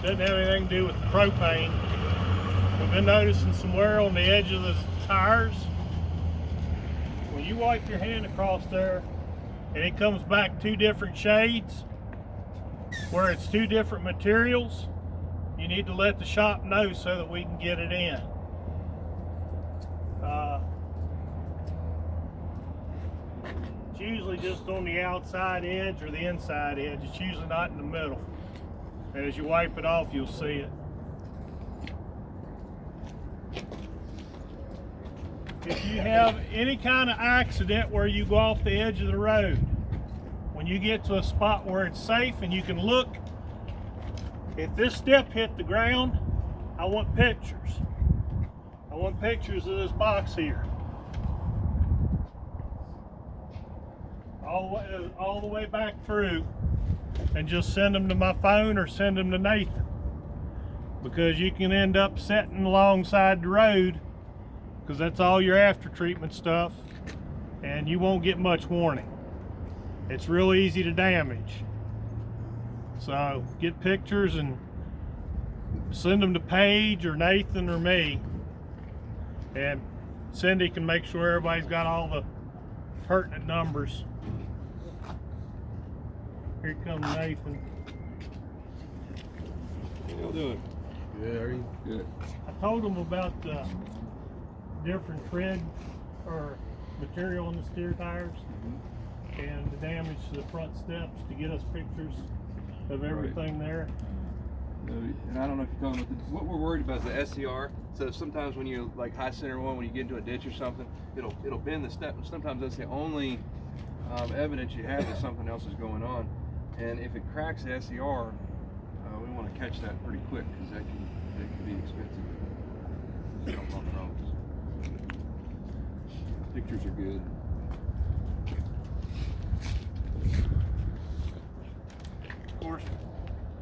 Doesn't have anything to do with the propane. We've been noticing some wear on the edge of the tires. When you wipe your hand across there and it comes back two different shades, where it's two different materials, you need to let the shop know so that we can get it in. It's usually just on the outside edge or the inside edge. It's usually not in the middle. And as you wipe it off, you'll see it. If you have any kind of accident where you go off the edge of the road, when you get to a spot where it's safe and you can look, if this step hit the ground, I want pictures. I want pictures of this box here. All the way back through, and just send them to my phone or send them to Nathan, because you can end up sitting alongside the road, because that's all your after treatment stuff, and you won't get much warning. It's real easy to damage. So get pictures and send them to Paige or Nathan or me, and Cindy can make sure everybody's got all the pertinent numbers. Here comes Nathan. How y'all doing? Good, are you? Good. I told him about the different tread or material on the steer tires and the damage to the front steps, to get us pictures of everything there. And I don't know if you're talking about what we're worried about is the SCR. So sometimes when you like high center one, when you get into a ditch or something, it'll bend the step. Sometimes that's the only evidence you have that something else is going on. And if it cracks the SCR, we want to catch that pretty quick, because that can be expensive. No problems. Pictures are good. Of course,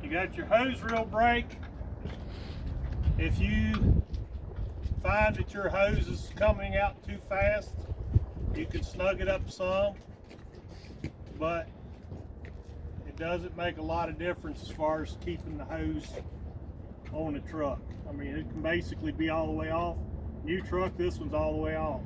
you got your hose reel brake. If you find that your hose is coming out too fast, you can snug it up some, but it doesn't make a lot of difference as far as keeping the hose on the truck. I mean, it can basically be all the way off. New truck, this one's all the way off.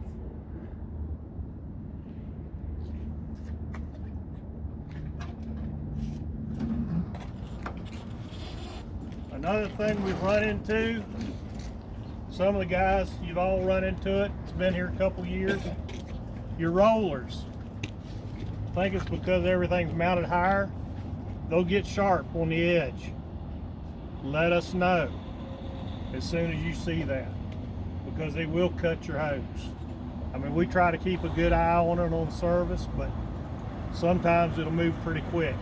Another thing we've run into, some of the guys, you've all run into it, it's been here a couple years, your rollers. I think it's because everything's mounted higher. They'll get sharp on the edge. Let us know as soon as you see that, because they will cut your hose. I mean, we try to keep a good eye on it on service, but sometimes it'll move pretty quick.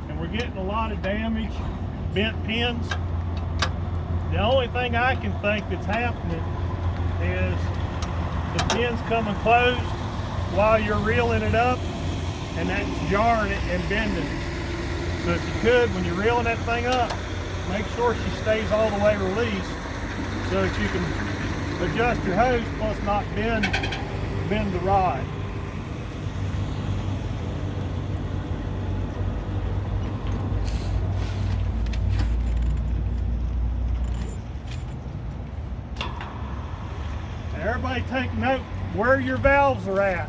And we're getting a lot of damage, bent pins. The only thing I can think that's happening is the pin's coming closed while you're reeling it up, and that's jarring it and bending it. So if you could, when you're reeling that thing up, make sure she stays all the way released so that you can adjust your hose plus not bend the rod. Everybody take note where your valves are at.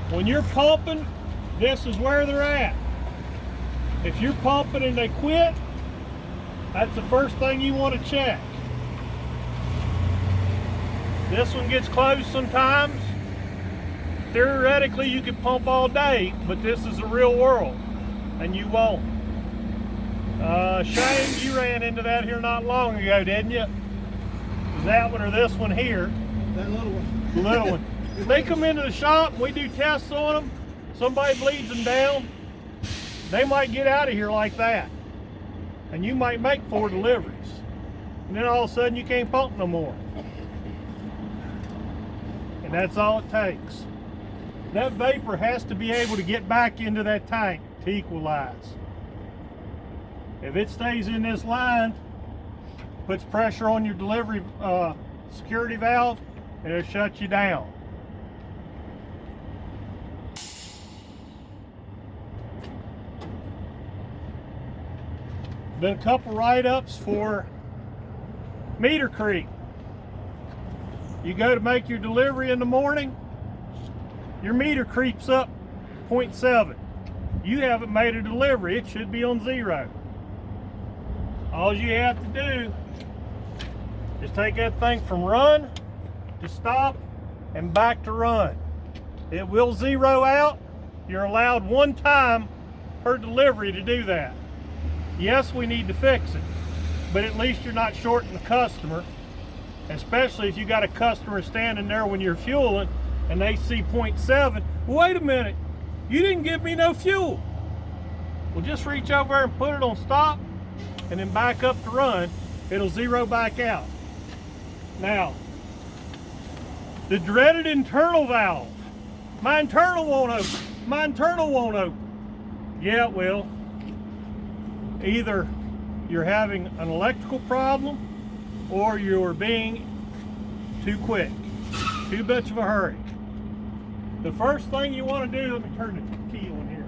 When you're pumping, this is where they're at. If you're pumping and they quit, that's the first thing you want to check. This one gets closed sometimes. Theoretically, you could pump all day, but this is the real world, and you won't. Shane, you ran into that here not long ago, didn't you? Was that one or this one here? That little one. The little one. They come into the shop and we do tests on them. Somebody bleeds them down. They might get out of here like that. And you might make 4 deliveries. And then all of a sudden you can't pump no more. And that's all it takes. That vapor has to be able to get back into that tank to equalize. If it stays in this line, puts pressure on your delivery security valve, and it'll shut you down. Been a couple write-ups for meter creep. You go to make your delivery in the morning, your meter creeps up 0.7. You haven't made a delivery. It should be on 0. All you have to do is take that thing from run to stop and back to run. It will zero out. You're allowed 1 time per delivery to do that. Yes, we need to fix it, but at least you're not shorting the customer, especially if you got a customer standing there when you're fueling and they see 0.7. Wait a minute, you didn't give me no fuel. Well, just reach over there and put it on stop and then back up to run. It'll zero back out. Now, the dreaded internal valve. My internal won't open. My internal won't open. Yeah, it will. Either you're having an electrical problem or you're being too quick, too much of a hurry. The first thing you want to do, let me turn the key on here.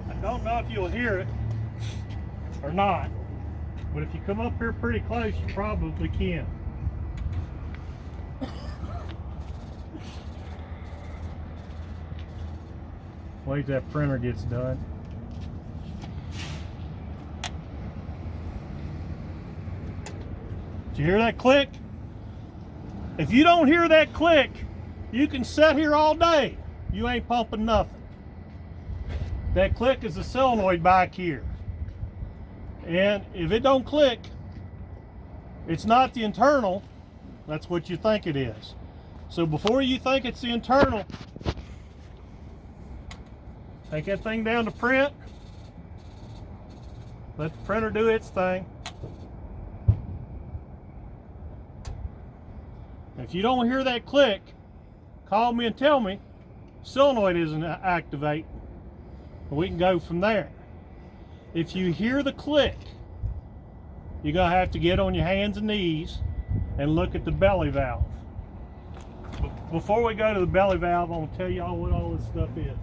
I don't know if you'll hear it or not, but if you come up here pretty close, you probably can. Wait till that printer gets done. Did you hear that click? If you don't hear that click, you can sit here all day. You ain't pumping nothing. That click is the solenoid back here. And if it don't click, it's not the internal. That's what you think it is. So before you think it's the internal, take that thing down to print. Let the printer do its thing. If you don't hear that click, call me and tell me solenoid isn't activating. We can go from there. If you hear the click, you're going to have to get on your hands and knees and look at the belly valve. Before we go to the belly valve, I'm going to tell y'all what all this stuff is.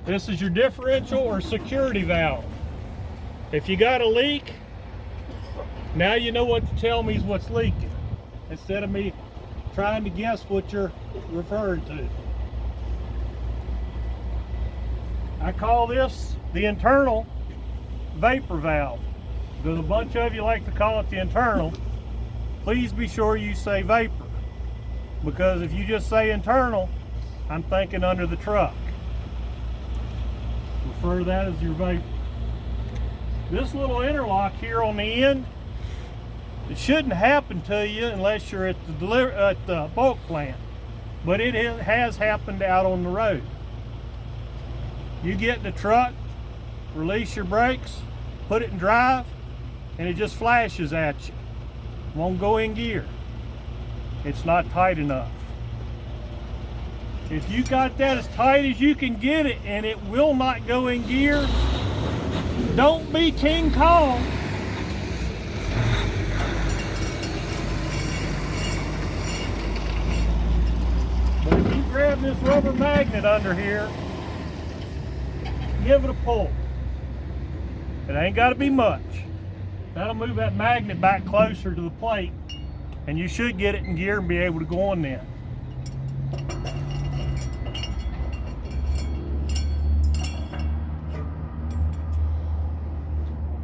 This is your differential or security valve. If you got a leak, now you know what to tell me is what's leaking, instead of me trying to guess what you're referring to. I call this the internal vapor valve, because a bunch of you like to call it the internal. Please be sure you say vapor, because if you just say internal, I'm thinking under the truck. Refer to that as your vapor. This little interlock here on the end, it shouldn't happen to you unless you're at the bulk plant, but it has happened out on the road. You get in the truck, release your brakes, put it in drive, and it just flashes at you. Won't go in gear. It's not tight enough. If you got that as tight as you can get it and it will not go in gear, don't be King Kong. But if you grab this rubber magnet under here, give it a pull. It ain't got to be much. That'll move that magnet back closer to the plate, and you should get it in gear and be able to go on then.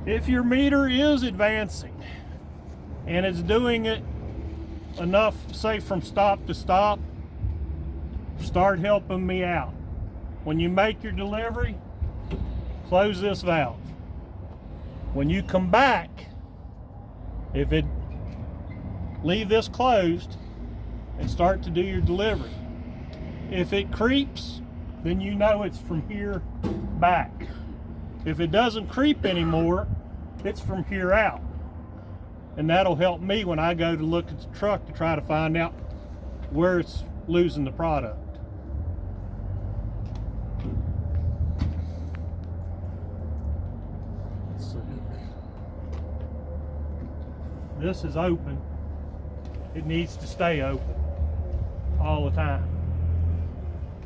If your meter is advancing and it's doing it enough, say from stop to stop, start helping me out. When you make your delivery, close this valve. When you come back, leave this closed and start to do your delivery. If it creeps, then you know it's from here back. If it doesn't creep anymore, it's from here out. And that'll help me when I go to look at the truck to try to find out where it's losing the product. Let's see. This is open. It needs to stay open all the time,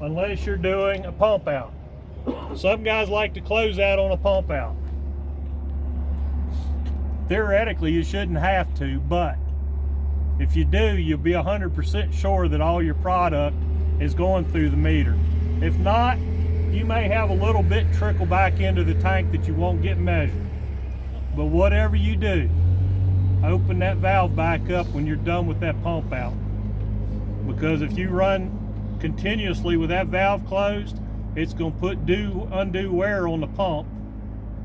unless you're doing a pump out. Some guys like to close out on a pump out. Theoretically, you shouldn't have to, but if you do, you'll be 100% sure that all your product is going through the meter. If not, you may have a little bit trickle back into the tank that you won't get measured. But whatever you do, open that valve back up when you're done with that pump out. Because if you run continuously with that valve closed, it's going to put undue wear on the pump,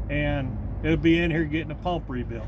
and it'll be in here getting a pump rebuilt.